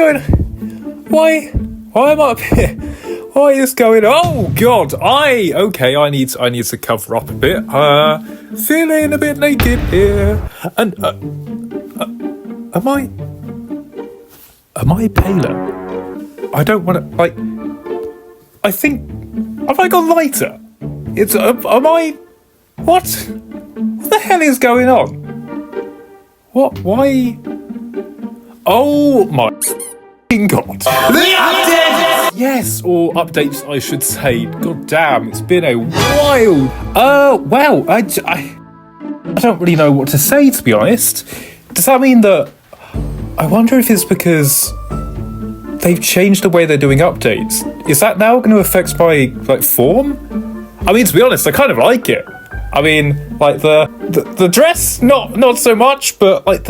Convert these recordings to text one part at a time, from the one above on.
going on? Why am I up here? What is going on? Oh God, I need to cover up a bit. Feeling a bit naked here. And am I paler? I don't want to, like, I think, have I got lighter? What the hell is going on? Why? Oh my God. The updates! Yes, or updates I should say. God damn, it's been a while. Well, I don't really know what to say, to be honest. Does that mean that, I wonder if it's because they've changed the way they're doing updates. Is that now going to affect my, like, form? I mean, to be honest, I kind of like it. I mean, like, the dress, not so much, but, like,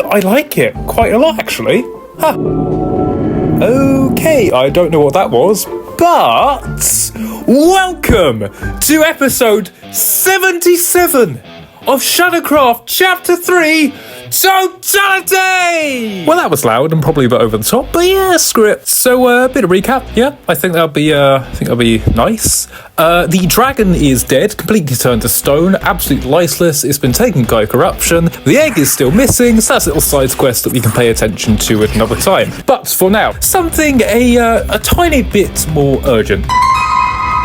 I like it quite a lot, actually. Huh. Okay, I don't know what that was, but welcome to episode 77 of Sh4d0wCRAFT Chapter 3, Totality! Well, that was loud and probably a bit over the top, but yeah, screw it. So, a bit of recap, yeah, I think that'll be nice. The dragon is dead, completely turned to stone, absolutely lifeless, it's been taken by corruption, the egg is still missing, so that's a little side quest that we can pay attention to at another time. But for now, something a tiny bit more urgent.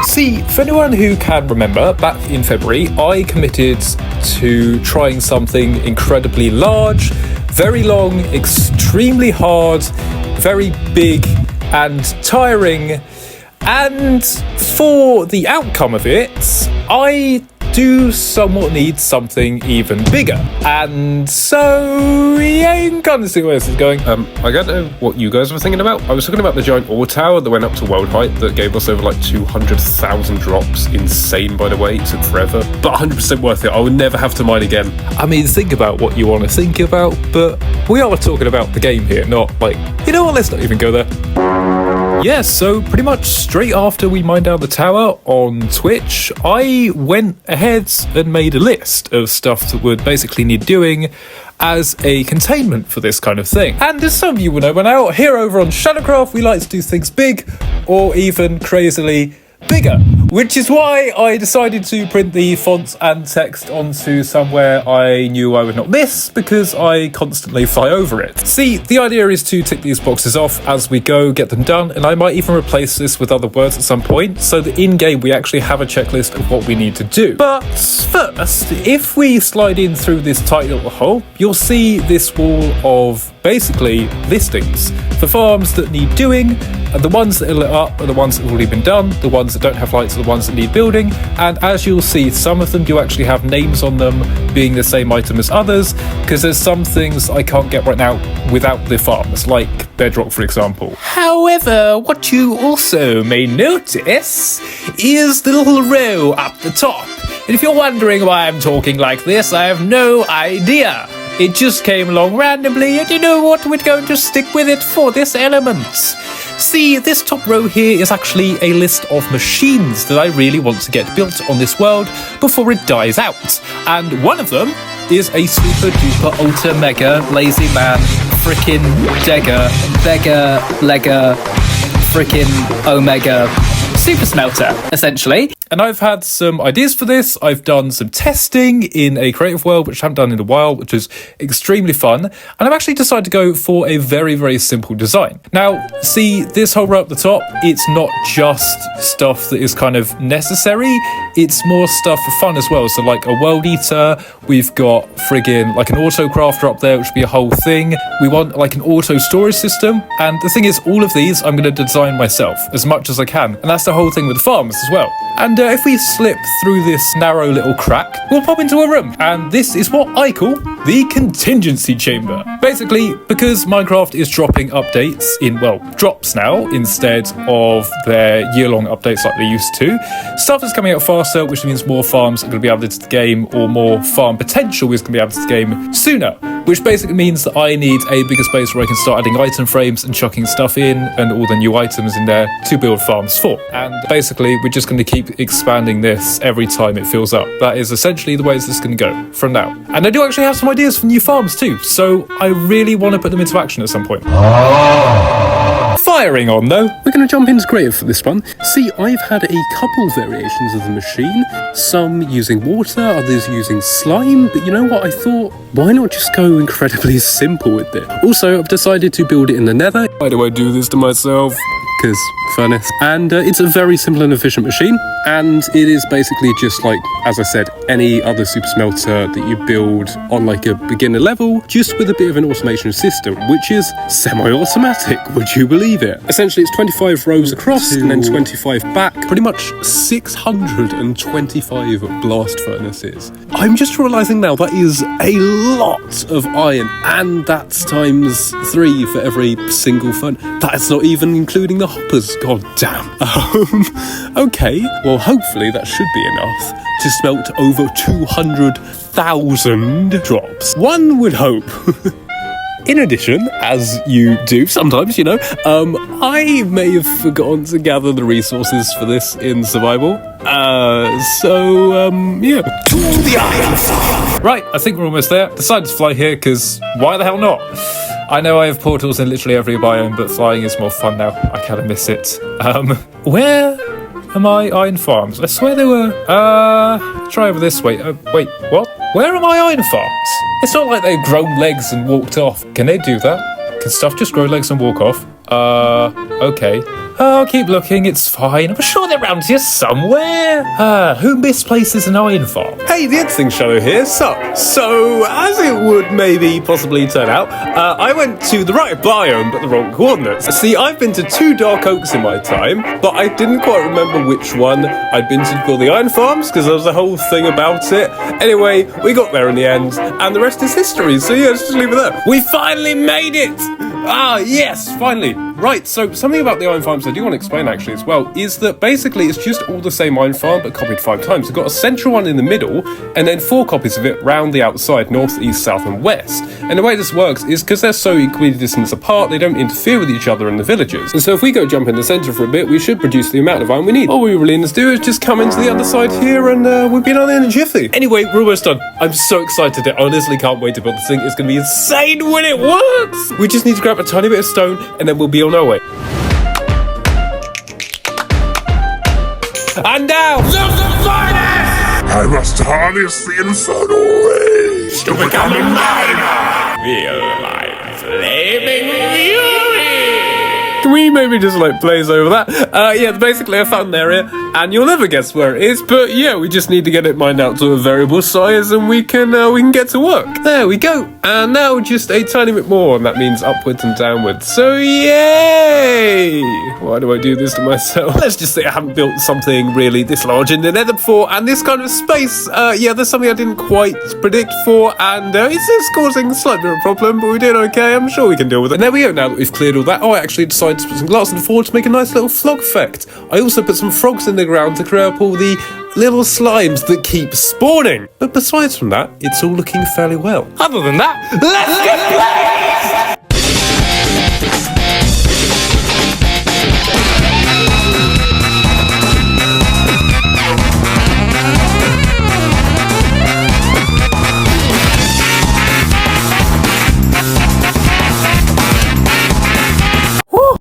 See, for anyone who can remember, back in February, I committed to trying something incredibly large, very long, extremely hard, very big and tiring, and for the outcome of it, I do somewhat need something even bigger. And so, yeah, you can kind of see where this is going. I don't know what you guys were thinking about. I was talking about the giant ore tower that went up to world height that gave us over like 200,000 drops. Insane, by the way. It took forever, but 100% worth it. I would never have to mine again. I mean, think about what you want to think about, but we are talking about the game here, not like, you know what, let's not even go there. Yeah, so pretty much straight after we mined down the tower on Twitch, I went ahead and made a list of stuff that would basically need doing as a containment for this kind of thing. And as some of you will know, when out here over on Sh4d0wCRAFT, we like to do things big or even crazily bigger, which is why I decided to print the fonts and text onto somewhere I knew I would not miss, because I constantly fly over it. See, the idea is to tick these boxes off as we go, get them done, and I might even replace this with other words at some point, so that in-game we actually have a checklist of what we need to do. But first, if we slide in through this tight little hole, you'll see this wall of basically listings for farms that need doing, and the ones that are lit up are the ones that have already been done, the ones that don't have lights are the ones that need building, and as you'll see, some of them do actually have names on them being the same item as others, because there's some things I can't get right now without the farms, like bedrock for example. However, what you also may notice is the little row up the top, and if you're wondering why I'm talking like this, I have no idea. It just came along randomly, and you know what, we're going to stick with it for this element. See, this top row here is actually a list of machines that I really want to get built on this world before it dies out. And one of them is a super duper ultra mega lazy man frickin' degger beggar legger frickin' omega super smelter, essentially. And I've had some ideas for this. I've done some testing in a creative world, which I haven't done in a while, which is extremely fun. And I've actually decided to go for a very, very simple design. Now, see, this whole row up the top, it's not just stuff that is kind of necessary. It's more stuff for fun as well. So like a world eater, we've got friggin' like an auto crafter up there, which would be a whole thing. We want like an auto storage system. And the thing is, all of these I'm going to design myself as much as I can. And that's the whole thing with the farms as well. And if we slip through this narrow little crack, we'll pop into a room. And this is what I call the contingency chamber. Basically, because Minecraft is dropping updates in, well, drops now instead of their year-long updates like they used to, stuff is coming out faster, which means more farms are going to be added to the game, or more farm potential is going to be added to the game sooner. which basically means that I need a bigger space where I can start adding item frames and chucking stuff in and all the new items in there to build farms for. And basically, we're just going to keep expanding this every time it fills up. That is essentially the way this is going to go from now. And I do actually have some ideas for new farms too, so I really want to put them into action at some point. Firing on though. We're going to jump into creative for this one. See, I've had a couple variations of the machine, some using water, others using slime, but you know what, I thought, why not just go incredibly simple with it? Also, I've decided to build it in the nether. Why do I do this to myself? Because furnace. And it's a very simple and efficient machine, and it is basically just like, as I said, any other super smelter that you build on like a beginner level, just with a bit of an automation system, which is semi-automatic, would you believe it? Essentially, it's 25 rows across and then 25 back, pretty much 625 blast furnaces. I'm just realizing now that is a lot of iron, and that's times 3 for every single furnace. That's not even including the hoppers, god damn. Okay, well hopefully that should be enough to smelt over 200,000 drops. One would hope. In addition, as you do sometimes, you know, I may have forgotten to gather the resources for this in survival. Yeah. To the iron farm! Right, I think we're almost there. Decided to fly here, because why the hell not? I know I have portals in literally every biome, but flying is more fun now. I kind of miss it. Where are my iron farms? I swear they were, try over this way. Wait, what? Where are my iron farms? It's not like they've grown legs and walked off. Can they do that? Can stuff just grow legs and walk off? Okay. I'll keep looking, it's fine. I'm sure they're around here somewhere. Who misplaces an iron farm? Hey, the Editing Shadow here. So, as it would maybe possibly turn out, I went to the right biome but the wrong coordinates. See, I've been to 2 dark oaks in my time, but I didn't quite remember which one I'd been to for the iron farms, because there was a whole thing about it. Anyway, we got there in the end, and the rest is history, so yeah, let's just leave it there. We finally made it! Ah, yes, finally. Right, so something about the iron farms I do want to explain actually as well is that basically it's just all the same iron farm but copied 5 times. We've got a central one in the middle and then 4 copies of it round the outside, north, east, south and west. And the way this works is because they're so equidistant apart, they don't interfere with each other in the villages. And so if we go jump in the centre for a bit, we should produce the amount of iron we need. All we really need to do is just come into the other side here and we've been on in a jiffy. Anyway, we're almost done. I'm so excited. I honestly can't wait to build this thing. It's going to be insane when it works! We just need to grab a tiny bit of stone and then we'll be on our way. And now, the furnace! I must harness the infernal rays to become a miner! Feel like flaming fury! Can we maybe just like blaze over that? Yeah, basically I found an area and you'll never guess where it is, but yeah, we just need to get it mined out to a variable size and we can get to work. There we go. And now just a tiny bit more, and that means upwards and downwards. So yay! Why do I do this to myself? Let's just say I haven't built something really this large in the nether before, and this kind of space, yeah, there's something I didn't quite predict for, and it's causing a slight bit of a problem, but we're doing okay. I'm sure we can deal with it. And there we go, now that we've cleared all that. Oh, I actually decided to put some glass on the floor to make a nice little flog effect. I also put some frogs in the ground to create up all the little slimes that keep spawning. But besides from that, it's all looking fairly well. Other than that, let's get blazed!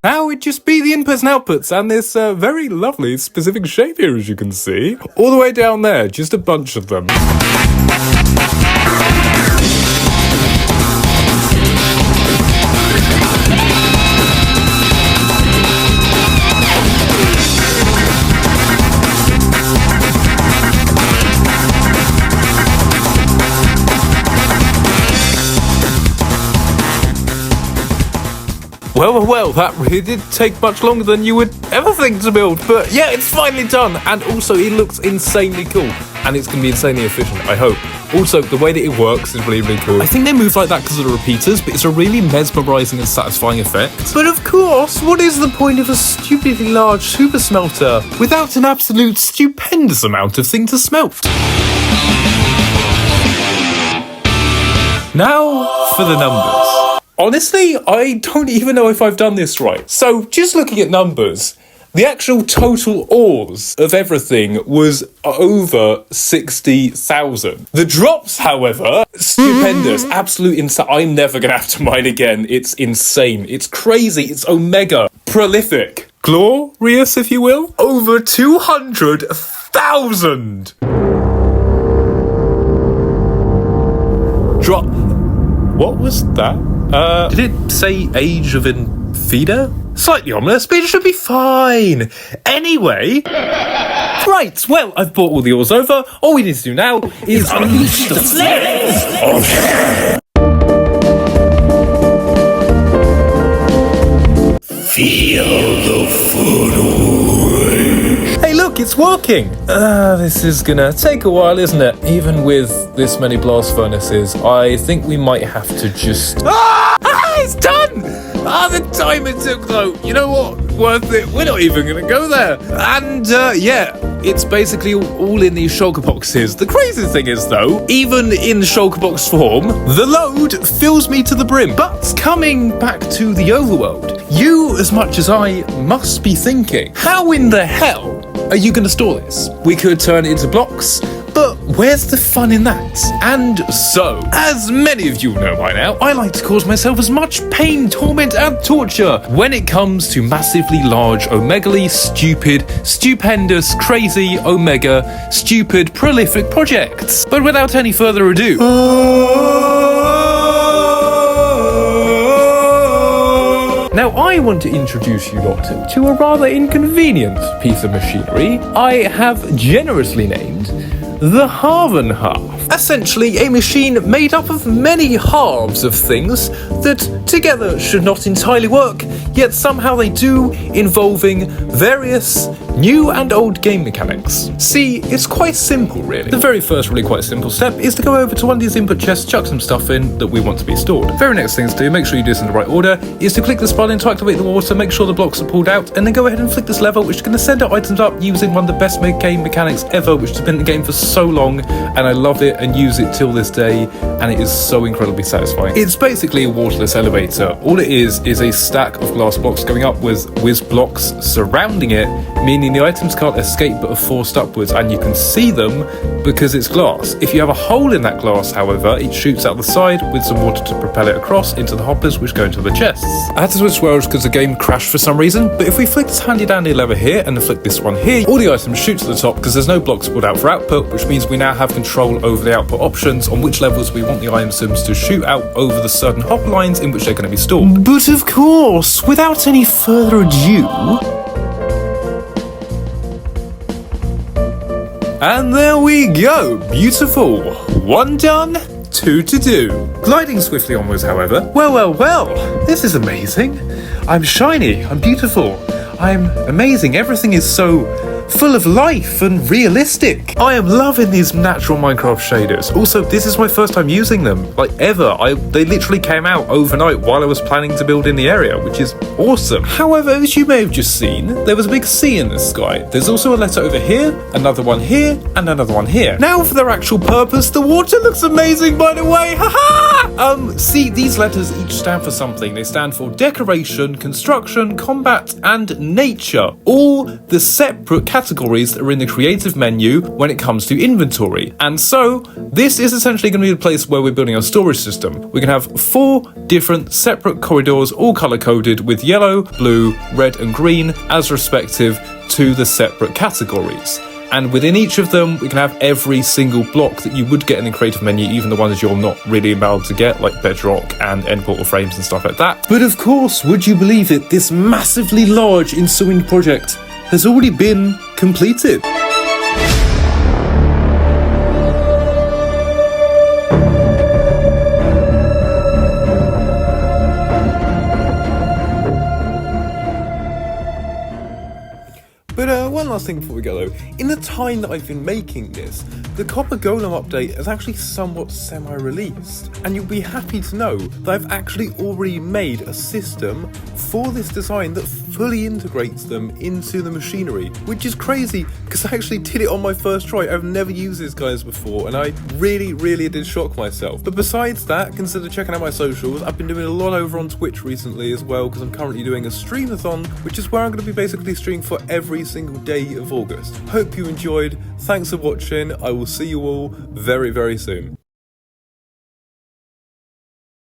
Now it'd just be the inputs and outputs and this very lovely specific shape here, as you can see. All the way down there, just a bunch of them. Well, that really did take much longer than you would ever think to build, but yeah, it's finally done, and also it looks insanely cool, and it's going to be insanely efficient, I hope. Also, the way that it works is really, really cool. I think they move like that because of the repeaters, but it's a really mesmerising and satisfying effect. But of course, what is the point of a stupidly large super smelter without an absolute stupendous amount of thing to smelt? Now for the numbers. Honestly, I don't even know if I've done this right. So, just looking at numbers, the actual total ores of everything was over 60,000. The drops, however, stupendous, absolute insane. I'm never gonna have to mine again. It's insane. It's crazy. It's omega. Prolific. Glorious, if you will. Over 200,000. Drop. What was that? Did it say age of Infida? Slightly ominous, but it should be fine. Anyway, right, well, I've brought all the ores over. All we need to do now is unleash the flames of hell. Feel the food. Hey, look, it's working. This is gonna take a while, isn't it? Even with this many blast furnaces, I think we might have to just... it's done! The time it took, though. You know what? Worth it. We're not even gonna go there. And, yeah, it's basically all in these shulker boxes. The crazy thing is, though, even in shulker box form, the load fills me to the brim. But coming back to the overworld, you, as much as I, must be thinking, how in the hell are you going to store this? We could turn it into blocks, but where's the fun in that? And so, as many of you know by now, I like to cause myself as much pain, torment, and torture when it comes to massively large, omegally stupid, stupendous, crazy, omega, stupid, prolific projects. But without any further ado... Now, I want to introduce you lot to a rather inconvenient piece of machinery I have generously named the Halven Half. Essentially, a machine made up of many halves of things that together should not entirely work, yet somehow they do, involving various new and old game mechanics. See, it's quite simple, really. The very first really quite simple step is to go over to one of these input chests, chuck some stuff in that we want to be stored. Very next thing to do, make sure you do this in the right order, is to click this button to activate the water, make sure the blocks are pulled out, and then go ahead and flick this lever, which is going to send our items up using one of the best game mechanics ever, which has been in the game for so long, and I love it and use it till this day, and it is so incredibly satisfying. It's basically a waterless elevator. All it is a stack of glass blocks going up with whiz blocks surrounding it, meaning the items can't escape but are forced upwards, and you can see them because it's glass. If you have a hole in that glass, however, it shoots out the side with some water to propel it across into the hoppers, which go into the chests. I had to switch worlds because the game crashed for some reason, but if we flick this handy dandy lever here and then flick this one here, all the items shoot to the top because there's no blocks pulled out for output, which means we now have control over the output options on which levels we want the items to shoot out over the certain hopper lines in which they're going to be stored. But of course, without any further ado... And there we go, beautiful. One done, two to do. Gliding swiftly onwards, however, well, this is amazing. I'm shiny, I'm beautiful, I'm amazing, everything is so full of life and realistic. I am loving these natural Minecraft shaders. Also, this is my first time using them, like ever. They literally came out overnight while I was planning to build in the area, which is awesome. However, as you may have just seen, there was a big C in the sky. There's also a letter over here, another one here, and another one here. Now for their actual purpose, the water looks amazing, by the way, haha! See, these letters each stand for something. They stand for decoration, construction, combat, and nature. All the separate categories that are in the creative menu when it comes to inventory. And so, this is essentially going to be the place where we're building our storage system. We can have 4 different separate corridors, all color-coded with yellow, blue, red, and green as respective to the separate categories. And within each of them, we can have every single block that you would get in the creative menu, even the ones you're not really allowed to get, like bedrock and end portal frames and stuff like that. But of course, would you believe it, this massively large ensuing project has already been completed. But one last thing before we go though, in the time that I've been making this, the Copper Golem update is actually somewhat semi-released, and you'll be happy to know that I've actually already made a system for this design that fully integrates them into the machinery, which is crazy because I actually did it on my first try. I've never used these guys before, and I really did shock myself. But besides that, consider checking out my socials. I've been doing a lot over on Twitch recently as well, because I'm currently doing a streamathon, which is where I'm going to be basically streaming for every single day of August. Hope you enjoyed. Thanks for watching. I will see you all very soon.